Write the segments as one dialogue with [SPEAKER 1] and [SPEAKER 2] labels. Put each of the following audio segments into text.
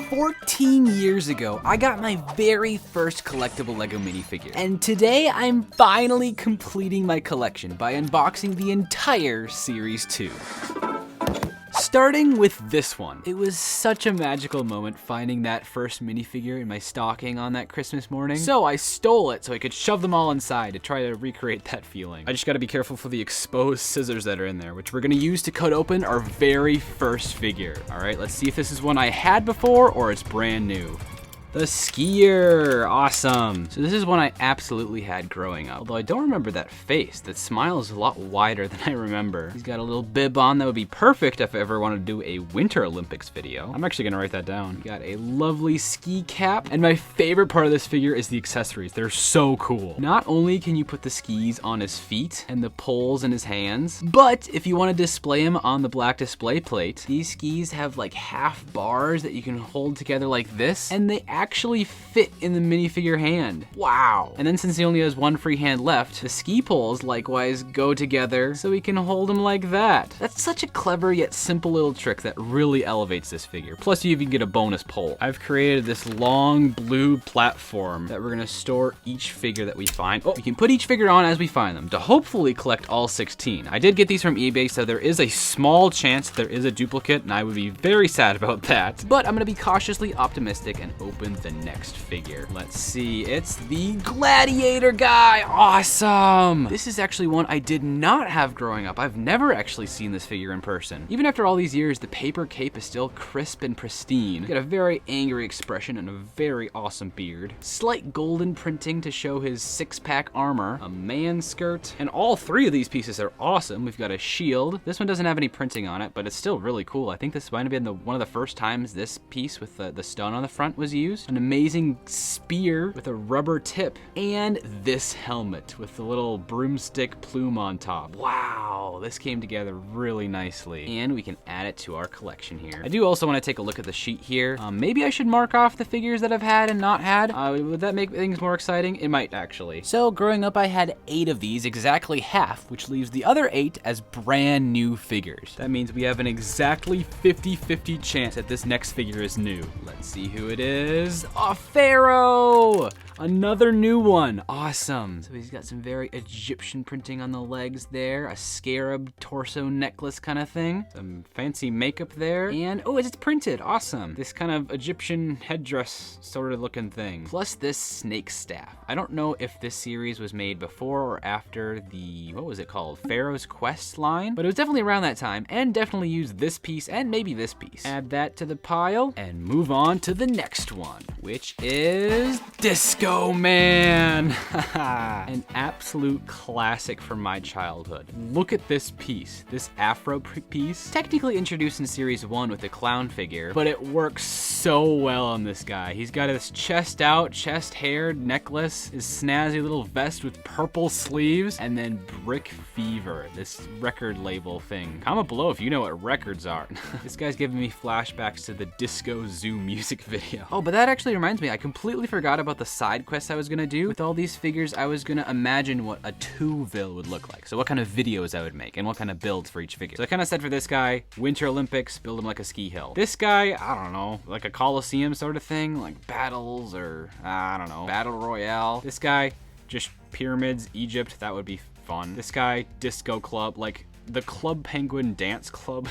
[SPEAKER 1] 14 years ago, I got my very first collectible LEGO minifigure. And today, I'm finally completing my collection by unboxing the entire Series 2. Starting with this one. It was such a magical moment finding that first minifigure in my stocking on that Christmas morning. So I stole it so I could shove them all inside to try to recreate that feeling. I just gotta be careful for the exposed scissors that are in there, which we're gonna use to cut open our very first figure. All right, let's see if this is one I had before or it's brand new. The skier, awesome. So this is one I absolutely had growing up. Although I don't remember that face. That smile is a lot wider than I remember. He's got a little bib on that would be perfect if I ever wanted to do a Winter Olympics video. I'm actually gonna write that down. Got a lovely ski cap. And my favorite part of this figure is the accessories. They're so cool. Not only can you put the skis on his feet and the poles in his hands, but if you want to display him on the black display plate, these skis have like half bars that you can hold together like this, and they actually fit in the minifigure hand. Wow. And then since he only has one free hand left, the ski poles likewise go together so he can hold him like that. That's such a clever yet simple little trick that really elevates this figure. Plus you even get a bonus pole. I've created this long blue platform that we're gonna store each figure that we find. Oh, we can put each figure on as we find them to hopefully collect all 16. I did get these from eBay, so there is a small chance there is a duplicate, and I would be very sad about that. But I'm gonna be cautiously optimistic and open the next figure. Let's see, it's the gladiator guy. Awesome. This is actually one I did not have growing up. I've never actually seen this figure in person. Even after all these years, the paper cape is still crisp and pristine. He's got a very angry expression and a very awesome beard. Slight golden printing to show his six-pack armor, a man skirt, and all three of these pieces are awesome. We've got a shield. This one doesn't have any printing on it, but it's still really cool. I think this might have been one of the first times this piece with the stone on the front was used. An amazing spear with a rubber tip, and this helmet with the little broomstick plume on top. Wow, this came together really nicely, and we can add it to our collection here. I do also want to take a look at the sheet here. Maybe I should mark off the figures that I've had and not had. Would that make things more exciting? It might actually. So growing up, I had 8 of these, exactly half, which leaves the other 8 as brand new figures. That means we have an exactly 50-50 chance that this next figure is new. Let's see who it is. Oh, Pharaoh! Another new one. Awesome. So he's got some very Egyptian printing on the legs there, a scarab torso necklace kind of thing, some fancy makeup there, and oh, it's printed. Awesome. This kind of Egyptian headdress sort of looking thing. Plus this snake staff. I don't know if this series was made before or after the, what was it called? Pharaoh's Quest line, but it was definitely around that time, and definitely used this piece and maybe this piece. Add that to the pile and move on to the next one, which is Disco Man. An absolute classic from my childhood. Look at this piece, this afro piece. Technically introduced in series 1 with the clown figure, but it works so well on this guy. He's got his chest out, chest hair necklace, his snazzy little vest with purple sleeves, and then Brick Fever, this record label thing. Comment below if you know what records are. This guy's giving me flashbacks to the Disco Zoo music video. Oh, but that actually reminds me, I completely forgot about the side quest I was gonna do. With all these figures, I was gonna imagine what a 2-ville would look like. So what kind of videos I would make and what kind of builds for each figure. So I kind of said for this guy, Winter Olympics, build him like a ski hill. This guy, I don't know, like a Coliseum sort of thing, like battles or, I don't know, battle royale. This guy, just pyramids, Egypt, that would be fun. This guy, disco club, like the Club Penguin Dance Club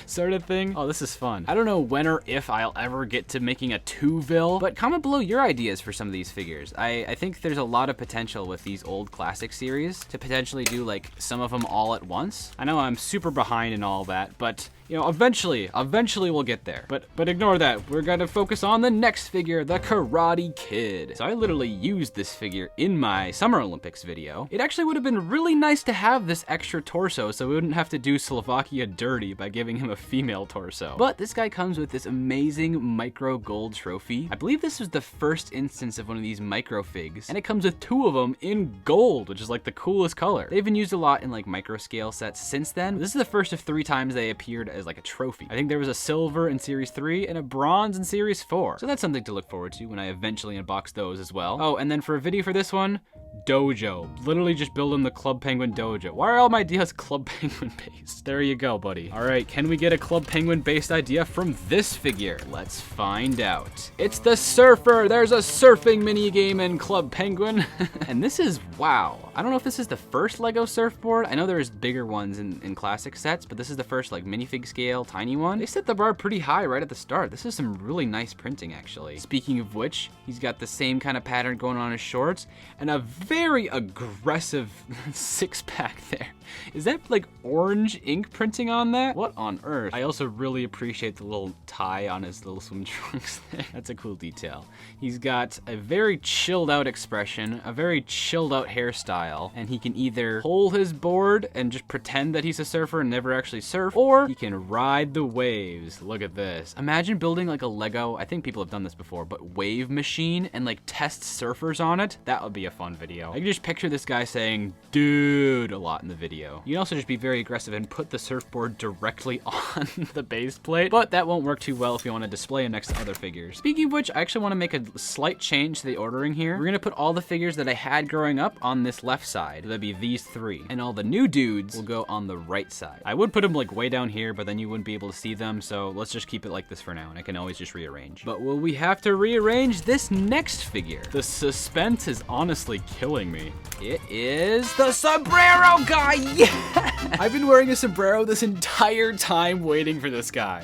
[SPEAKER 1] sort of thing. Oh, this is fun. I don't know when or if I'll ever get to making a 2-ville, but comment below your ideas for some of these figures. I think there's a lot of potential with these old classic series to potentially do like some of them all at once. I know I'm super behind in all that, but you know, eventually we'll get there. But ignore that. We're gonna focus on the next figure, the Karate Kid. So I literally used this figure in my Summer Olympics video. It actually would have been really nice to have this extra torso so we wouldn't have to do Slovakia dirty by giving him a female torso. But this guy comes with this amazing micro gold trophy. I believe this was the first instance of one of these micro figs, and it comes with 2 of them in gold, which is like the coolest color. They've been used a lot in like micro scale sets since then. This is the first of 3 times they appeared as like a trophy. I think there was a silver in series 3 and a bronze in series 4. So that's something to look forward to when I eventually unbox those as well. Oh, and then for a video for this one, dojo. Literally just build him the Club Penguin dojo. Why are all my ideas Club Penguin based? There you go, buddy. All right, can we get a Club Penguin based idea from this figure? Let's find out. It's the surfer. There's a surfing mini game in Club Penguin. And this is, wow. I don't know if this is the first Lego surfboard. I know there's bigger ones in classic sets, but this is the first like minifig scale, tiny one. They set the bar pretty high right at the start. This is some really nice printing, actually. Speaking of which, he's got the same kind of pattern going on his shorts and a very aggressive six-pack there. Is that like orange ink printing on that? What on earth? I also really appreciate the little tie on his little swim trunks there. That's a cool detail. He's got a very chilled out expression, a very chilled out hairstyle, and he can either hold his board and just pretend that he's a surfer and never actually surf, or he can ride the waves. Look at this. Imagine building like a Lego, I think people have done this before, but wave machine and like test surfers on it. That would be a fun video. I can just picture this guy saying, dude, a lot in the video. You can also just be very aggressive and put the surfboard directly on the base plate, but that won't work too well if you want to display it next to other figures. Speaking of which, I actually want to make a slight change to the ordering here. We're going to put all the figures that I had growing up on this left side. That'd be these three. And all the new dudes will go on the right side. I would put them like way down here, but then you wouldn't be able to see them, so let's just keep it like this for now, and I can always just rearrange. But will we have to rearrange this next figure? The suspense is honestly killing me. It is the sombrero guy! Yeah! I've been wearing a sombrero this entire time waiting for this guy.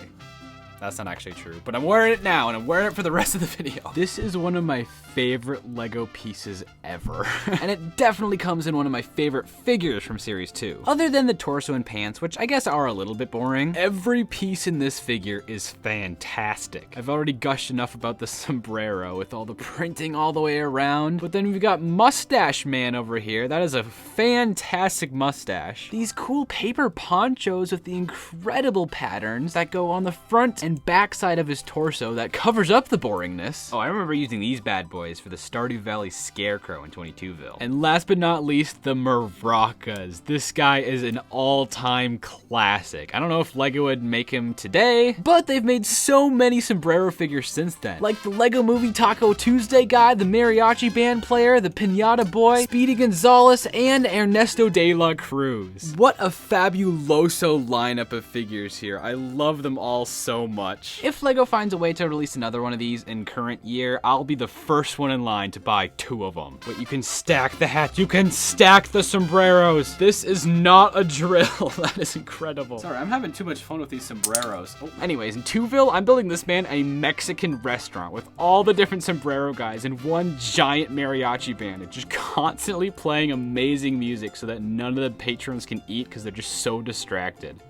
[SPEAKER 1] That's not actually true, but I'm wearing it now, and I'm wearing it for the rest of the video. This is one of my favorite Lego pieces ever. And it definitely comes in one of my favorite figures from Series 2. Other than the torso and pants, which I guess are a little bit boring, every piece in this figure is fantastic. I've already gushed enough about the sombrero with all the printing all the way around, but then we've got Mustache Man over here. That is a fantastic mustache. These cool paper ponchos with the incredible patterns that go on the front and backside of his torso that covers up the boringness. Oh, I remember using these bad boys for the Stardew Valley Scarecrow in 22ville. And last but not least, the maracas. This guy is an all-time classic. I don't know if Lego would make him today, but they've made so many sombrero figures since then. Like the Lego Movie Taco Tuesday guy, the mariachi band player, the Pinata Boy, Speedy Gonzales, and Ernesto de la Cruz. What a fabuloso lineup of figures here. I love them all so much. If Lego finds a way to release another one of these in current year, I'll be the first one in line to buy 2 of them. But you can stack the hats, you can stack the sombreros. This is not a drill. That is incredible. Sorry, I'm having too much fun with these sombreros. Oh. Anyways, in 2ville, I'm building this man a Mexican restaurant with all the different sombrero guys in one giant mariachi band. It's just constantly playing amazing music so that none of the patrons can eat because they're just so distracted.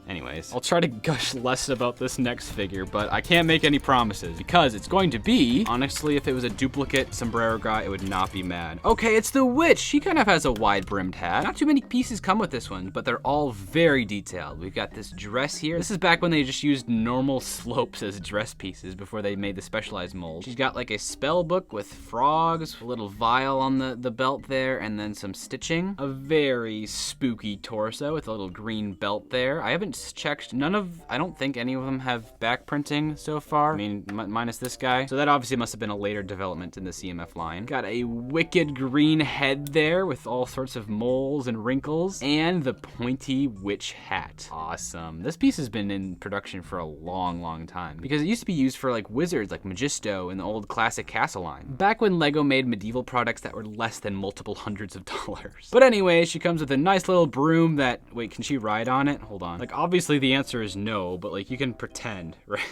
[SPEAKER 1] Anyways, I'll try to gush less about this next figure, but I can't make any promises because it's going to be, honestly, if it was a duplicate sombrero guy, it would not be mad. Okay, it's the witch. She kind of has a wide-brimmed hat. Not too many pieces come with this one, but they're all very detailed. We've got this dress here. This is back when they just used normal slopes as dress pieces before they made the specialized mold. She's got like a spell book with frogs, a little vial on the belt there, and then some stitching. A very spooky torso with a little green belt there. I haven't checked. I don't think any of them have back printing so far. I mean, minus this guy. So that obviously must have been a later development in the CMF line. Got a wicked green head there with all sorts of moles and wrinkles, and the pointy witch hat. Awesome. This piece has been in production for a long time because it used to be used for like wizards like Magisto in the old classic castle line. Back when Lego made medieval products that were less than multiple hundreds of dollars. But anyway, she comes with a nice little broom that, wait, can she ride on it? Hold on. Like obviously the answer is no, but like you can pretend, right?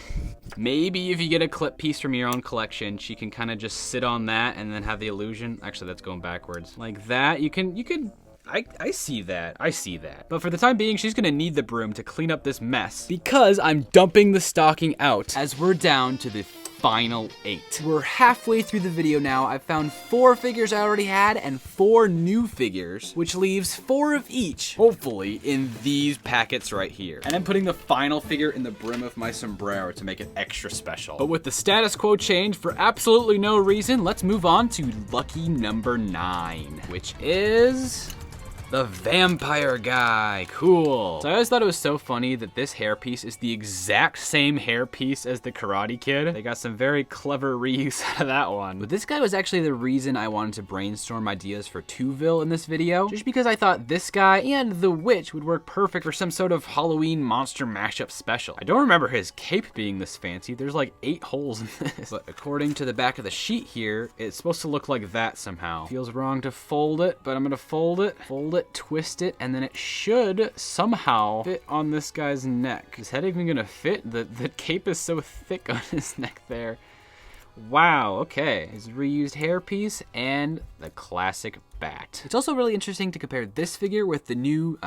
[SPEAKER 1] Maybe if you get a clip piece from your own collection, she can kind of just sit on that and then have the illusion. Actually, that's going backwards. Like that, you can I see that. I see that. But for the time being, she's gonna need the broom to clean up this mess because I'm dumping the stocking out as we're down to the final 8. We're halfway through the video now. I've found 4 figures I already had and 4 new figures, which leaves 4 of each, hopefully, in these packets right here. And I'm putting the final figure in the brim of my sombrero to make it extra special. But with the status quo change for absolutely no reason, let's move on to lucky number 9, which is The vampire guy, cool. So I always thought it was so funny that this hairpiece is the exact same hairpiece as the Karate Kid. They got some very clever reuse out of that one. But this guy was actually the reason I wanted to brainstorm ideas for Tuville in this video, just because I thought this guy and the witch would work perfect for some sort of Halloween monster mashup special. I don't remember his cape being this fancy. There's like 8 holes in this. But according to the back of the sheet here, it's supposed to look like that somehow. Feels wrong to fold it, but I'm gonna fold it, twist it, and then it should somehow fit on this guy's neck. Is that even gonna fit? The cape is so thick on his neck there. Wow, okay. His reused hairpiece and the classic bat. It's also really interesting to compare this figure with the new,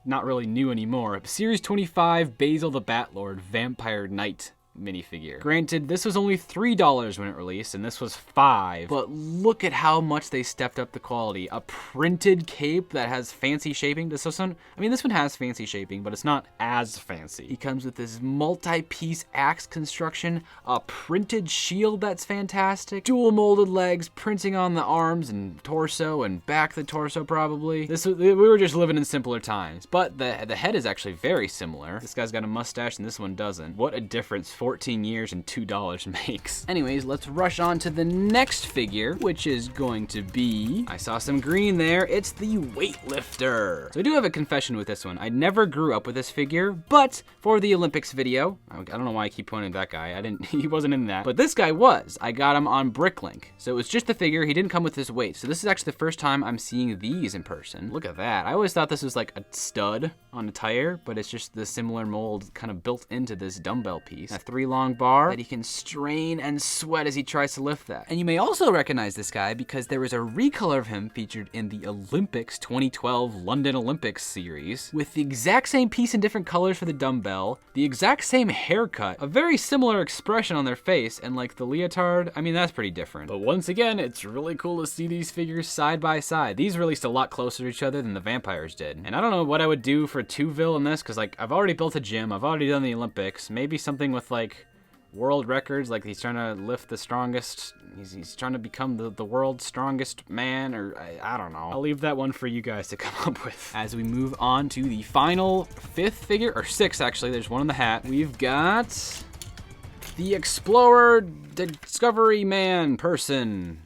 [SPEAKER 1] not really new anymore, Series 25 Basil the Batlord Vampire Knight minifigure. Granted, this was only $3 when it released, and this was $5, but look at how much they stepped up the quality. A printed cape that has fancy shaping. This one has fancy shaping, but it's not as fancy. He comes with this multi-piece axe construction, a printed shield that's fantastic, dual molded legs, printing on the arms and torso and back the torso probably. We were just living in simpler times, but the head is actually very similar. This guy's got a mustache and this one doesn't. What a difference 14 years and $2 makes. Anyways, let's rush on to the next figure, which is going to be, I saw some green there, it's the weightlifter. So I do have a confession with this one. I never grew up with this figure, but for the Olympics video, I don't know why I keep pointing at that guy. He wasn't in that, but this guy was. I got him on Bricklink. So it was just the figure. He didn't come with his weight. So this is actually the first time I'm seeing these in person. Look at that. I always thought this was like a stud on a tire, but it's just the similar mold kind of built into this dumbbell piece. A 3-long bar that he can strain and sweat as he tries to lift that. And you may also recognize this guy because there was a recolor of him featured in the Olympics 2012 London Olympics series with the exact same piece in different colors for the dumbbell, the exact same haircut, a very similar expression on their face, and like the leotard, I mean, that's pretty different. But once again, it's really cool to see these figures side by side. These released a lot closer to each other than the vampires did. And I don't know what I would do for Tuville in this, because like I've already built a gym, I've already done the Olympics, maybe something with like world records, like he's trying to lift the strongest, he's trying to become the world's strongest man, or I don't know. I'll leave that one for you guys to come up with. As we move on to the final 5th figure, or 6th actually, there's one in the hat. We've got the Explorer Discovery Man person.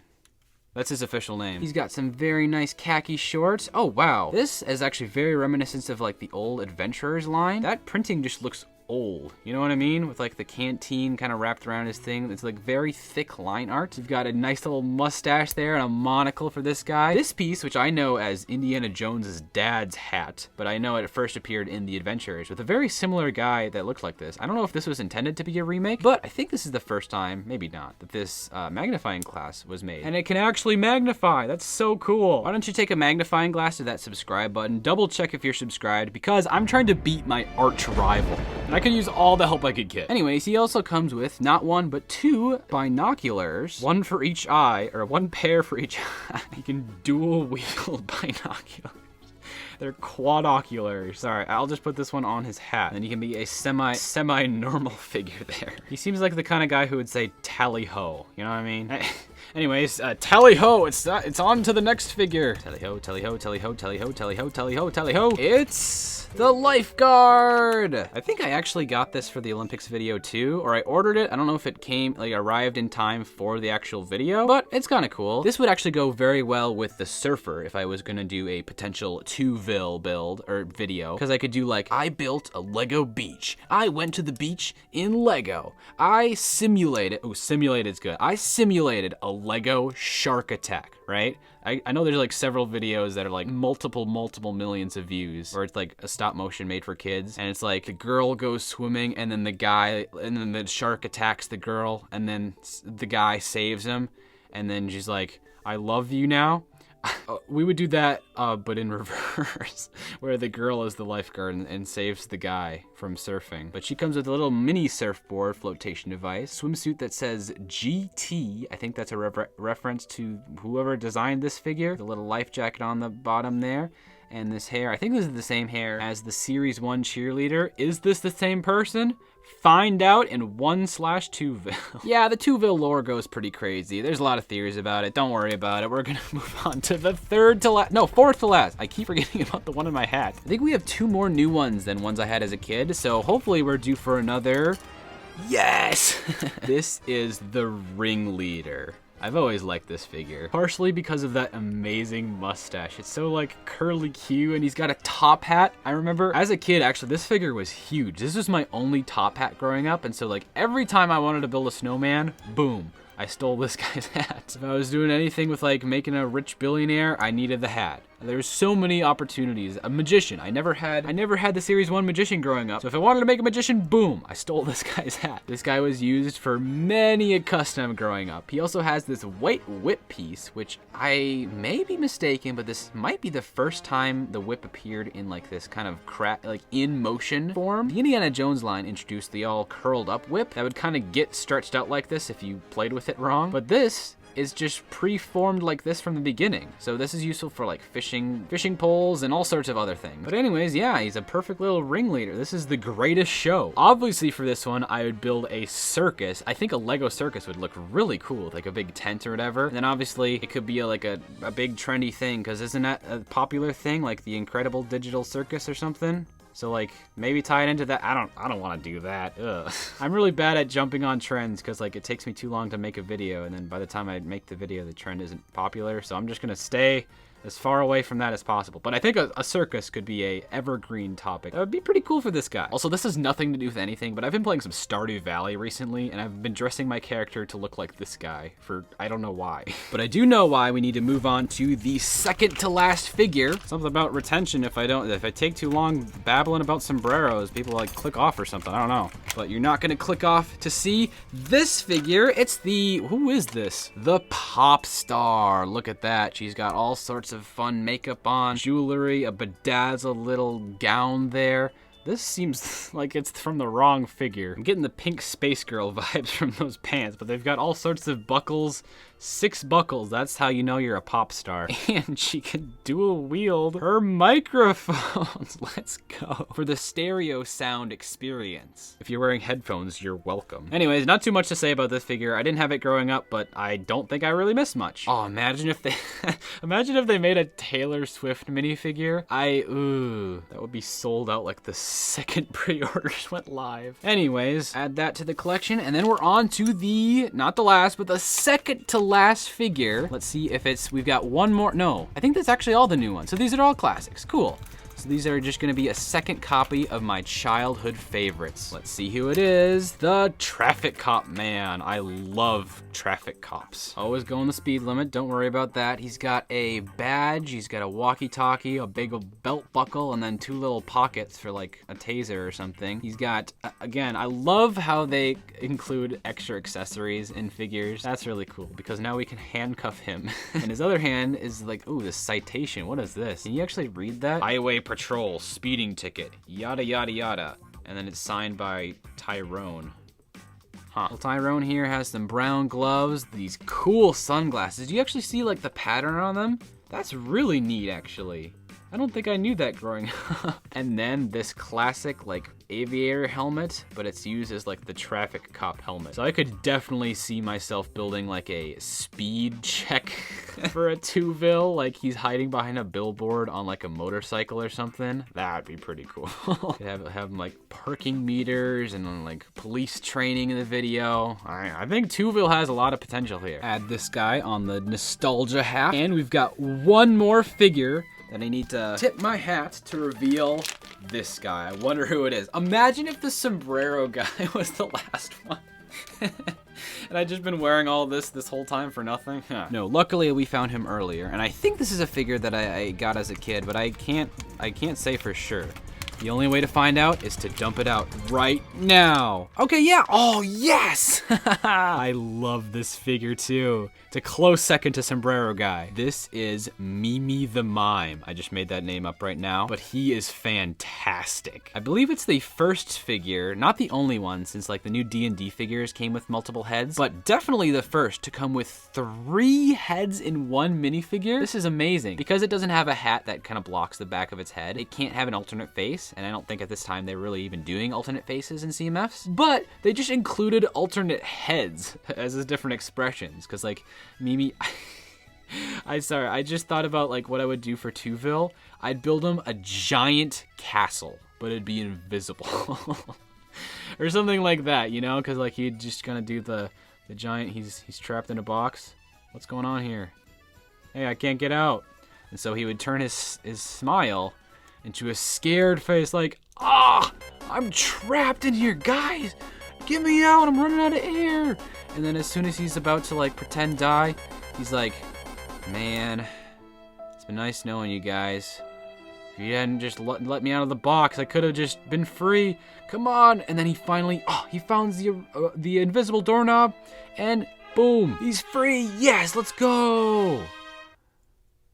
[SPEAKER 1] That's his official name. He's got some very nice khaki shorts. Oh, wow. This is actually very reminiscent of like the old Adventurers line. That printing just looks old, you know what I mean? With like the canteen kind of wrapped around his thing. It's like very thick line art. You've got a nice little mustache there and a monocle for this guy. This piece, which I know as Indiana Jones's dad's hat, but I know it first appeared in The Adventurers with a very similar guy that looked like this. I don't know if this was intended to be a remake, but I think this is the first time, maybe not, that this magnifying glass was made. And it can actually magnify. That's so cool. Why don't you take a magnifying glass to that subscribe button, double check if you're subscribed, because I'm trying to beat my arch rival. I could use all the help I could get. Anyways, he also comes with not 1, but 2 binoculars. 1 for each eye, or 1 pair for each eye. You can dual wield binoculars. They're quadoculars. Sorry, I'll just put this one on his hat. And you can be a semi-normal figure there. He seems like the kind of guy who would say tally-ho. You know what I mean? Anyways, tally-ho, it's on to the next figure. Tally-ho, tally-ho, tally-ho, tally-ho, tally-ho, tally-ho, tally-ho. It's the lifeguard. I think I actually got this for the Olympics video too, or I ordered it. I don't know if it arrived in time for the actual video, but it's kind of cool. This would actually go very well with the surfer if I was gonna do a potential Tuville build or video, because I could do like, I built a Lego beach. I went to the beach in Lego. I simulated, simulated's good. I simulated a Lego shark attack, right? I know there's like several videos that are like multiple millions of views, where it's like a stop motion made for kids, and it's like the girl goes swimming and then the shark attacks the girl, and then the guy saves him, and then she's like, I love you now. We would do that, but in reverse, where the girl is the lifeguard and saves the guy from surfing. But she comes with a little mini surfboard flotation device, swimsuit that says GT. I think that's a reference to whoever designed this figure. The little life jacket on the bottom there. And this hair, I think this is the same hair as the Series 1 cheerleader. Is this the same person? find out in 1/2ville. Yeah, the 2ville lore goes pretty crazy. There's a lot of theories about it. Don't worry about it. We're gonna move on to the fourth to last. I keep forgetting about the one in my hat. I think we have 2 more new ones than ones I had as a kid, so hopefully we're due for another. Yes! This is the ringleader. I've always liked this figure, partially because of that amazing mustache. It's so like curly Q, and he's got a top hat. I remember as a kid, actually, this figure was huge. This was my only top hat growing up, and so like every time I wanted to build a snowman, boom, I stole this guy's hat. If I was doing anything with like making a rich billionaire, I needed the hat. There's so many opportunities. A magician. I never had the Series 1 magician growing up. So if I wanted to make a magician, boom, I stole this guy's hat. This guy was used for many a custom growing up. He also has this white whip piece, which I may be mistaken, but this might be the first time the whip appeared in like this kind of like in motion form. The Indiana Jones line introduced the all curled up whip that would kind of get stretched out like this if you played with it wrong. But this is just pre-formed like this from the beginning. So this is useful for like fishing poles and all sorts of other things. But anyways, yeah, he's a perfect little ringleader. This is the greatest show. Obviously for this one, I would build a circus. I think a Lego circus would look really cool with like a big tent or whatever. And then obviously it could be like a big trendy thing, because isn't that a popular thing, like the Incredible Digital Circus or something? So like maybe tie it into that. I don't want to do that. Ugh. I'm really bad at jumping on trends because like it takes me too long to make a video, and then by the time I make the video, the trend isn't popular. So I'm just gonna stay as far away from that as possible. But I think a circus could be a evergreen topic. That would be pretty cool for this guy. Also, this has nothing to do with anything, but I've been playing some Stardew Valley recently, and I've been dressing my character to look like this guy for, I don't know why. But I do know why. We need to move on to the second to last figure. Something about retention. If I take too long babbling about sombreros, people like click off or something. I don't know. But you're not gonna click off to see this figure. It's who is this? The pop star. Look at that. She's got all sorts of fun makeup on, jewelry, a bedazzled little gown there. This seems like it's from the wrong figure. I'm getting the pink space girl vibes from those pants, but they've got all sorts of buckles. 6 buckles, that's how you know you're a pop star. And she can dual wield her microphones. Let's go. For the stereo sound experience. If you're wearing headphones, you're welcome. Anyways, not too much to say about this figure. I didn't have it growing up, but I don't think I really missed much. Oh, imagine if they imagine if they made a Taylor Swift minifigure. That would be sold out like the second pre-orders went live. Anyways, add that to the collection, and then we're on to the, not the last, but the second to last figure. Let's see if we've got one more. No, I think that's actually all the new ones. So these are all classics. Cool. So these are just gonna be a second copy of my childhood favorites. Let's see who it is. The Traffic Cop Man. I love traffic cops. Always going the speed limit, don't worry about that. He's got a badge, he's got a walkie-talkie, a big belt buckle, and then 2 little pockets for like a taser or something. He's got, again, I love how they include extra accessories in figures. That's really cool, because now we can handcuff him. And his other hand is like, ooh, this citation. What is this? Can you actually read that? Highway patrol, speeding ticket, yada yada yada. And then it's signed by Tyrone. Huh. Well, Tyrone here has some brown gloves, these cool sunglasses. Do you actually see like the pattern on them? That's really neat, actually. I don't think I knew that growing up. And then this classic like aviator helmet, but it's used as like the traffic cop helmet. So I could definitely see myself building like a speed check for a 2ville, like he's hiding behind a billboard on like a motorcycle or something. That'd be pretty cool. Could have like parking meters and then like police training in the video. I think 2ville has a lot of potential here. Add this guy on the nostalgia half, and we've got one more figure that I need to tip my hat to reveal this guy. I wonder who it is. Imagine if the sombrero guy was the last one. And I'd just been wearing all this whole time for nothing. Huh. No, luckily we found him earlier, and I think this is a figure that I got as a kid, but I can't say for sure. The only way to find out is to dump it out right now. Okay, yeah. Oh, yes! I love this figure too. It's a close second to Sombrero Guy. This is Mimi the Mime. I just made that name up right now, but he is fantastic. I believe it's the first figure, not the only one, since like the new D&D figures came with multiple heads, but definitely the first to come with 3 heads in one minifigure. This is amazing. Because it doesn't have a hat that kind of blocks the back of its head, it can't have an alternate face. face, and I don't think at this time they were really even doing alternate faces in CMFs, but they just included alternate heads as different expressions, because like Mimi... I just thought about like what I would do for Tuville. I'd build him a giant castle, but it'd be invisible. Or something like that, you know, because like he'd just gonna do the giant, he's trapped in a box. What's going on here? Hey, I can't get out. And so he would turn his smile into a scared face like, I'm trapped in here, guys. Get me out, I'm running out of air. And then as soon as he's about to like pretend die, he's like, man, it's been nice knowing you guys. If you hadn't just let me out of the box, I could have just been free. Come on. And then he finally, he found the invisible doorknob, and boom, he's free. Yes, let's go.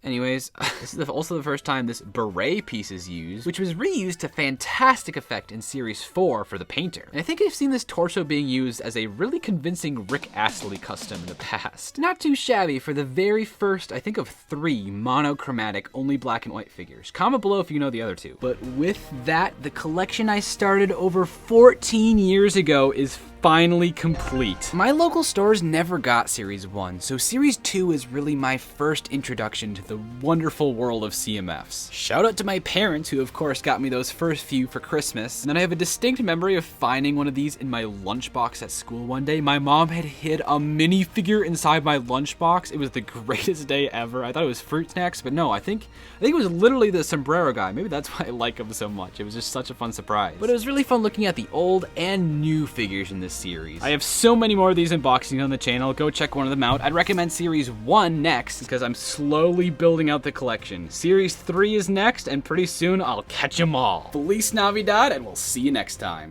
[SPEAKER 1] Anyways, this is also the first time this beret piece is used, which was reused to fantastic effect in Series 4 for the painter. And I think I've seen this torso being used as a really convincing Rick Astley custom in the past. Not too shabby for the very first, I think, of 3 monochromatic, only black and white figures. Comment below if you know the other 2. But with that, the collection I started over 14 years ago is finally complete. My local stores never got Series 1, so Series 2 is really my first introduction to the wonderful world of CMFs. Shout out to my parents, who of course got me those first few for Christmas. And then I have a distinct memory of finding one of these in my lunchbox at school one day. My mom had hid a minifigure inside my lunchbox. It was the greatest day ever. I thought it was fruit snacks, but no, I think it was literally the sombrero guy. Maybe that's why I like him so much. It was just such a fun surprise. But it was really fun looking at the old and new figures in this series. I have so many more of these unboxings on the channel. Go check one of them out. I'd recommend Series 1 next, because I'm slowly building out the collection. Series 3 is next, and pretty soon I'll catch them all. Feliz Navidad, and we'll see you next time.